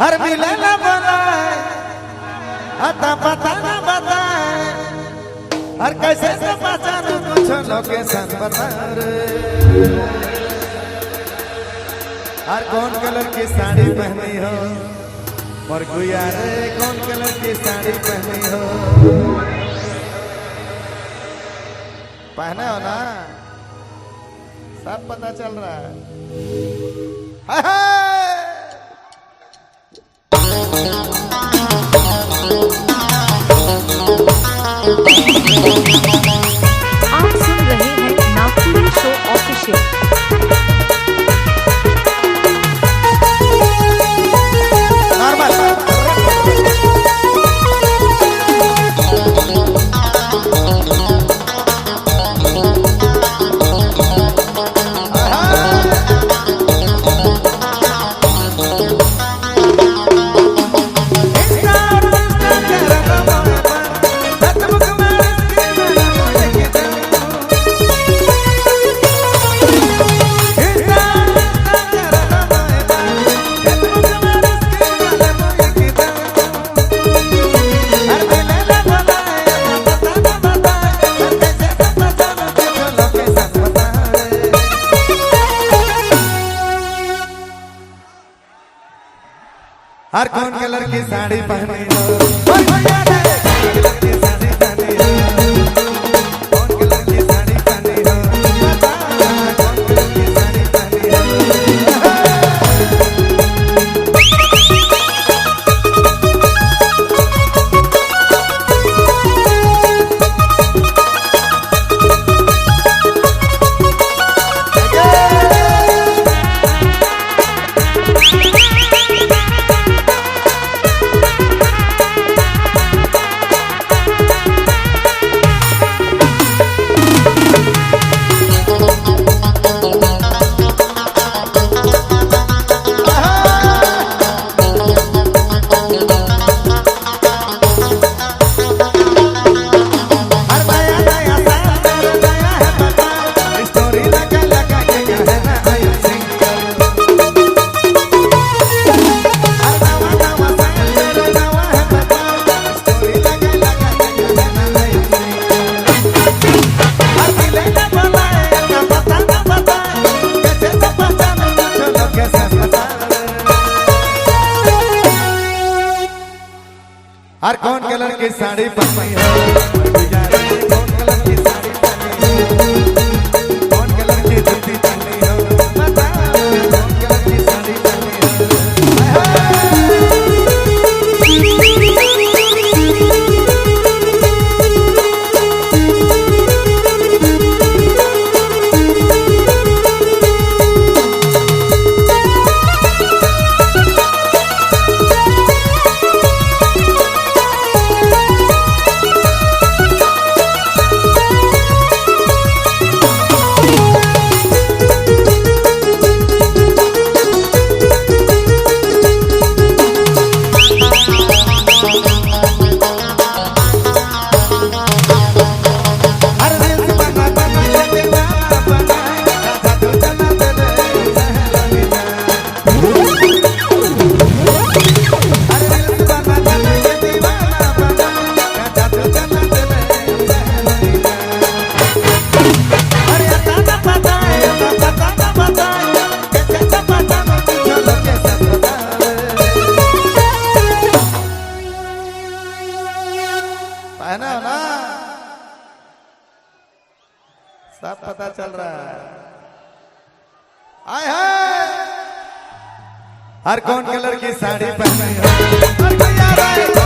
हर मिले न बनाए अता पता न बताए हर कैसे से पहचानू कुछ लोकेशन बता रे। हर कौन कलर की साड़ी पहनी हो और गुया रे कौन कलर की साड़ी पहनी हो पहने हो ना सब पता चल रहा है। आप सुन रहे हैं नागपुरी शो ऑफिशियल। हर कौन कलर की साड़ी पहनी हो कौन कलर की साड़ी पहनी हो कौन कलर की साड़ी पहनी हो कौन कलर की साड़ी पहनी हर कौन कलर की साड़ी पहनी हो कौन कलर की साड़ी पहनी हो कौन कलर की जूती पहनी हो कौन कलर की साड़ी पहनी पहना हो ना सब पता चल रहा है। आए हाय हर कौन कलर की साड़ी पहनी हो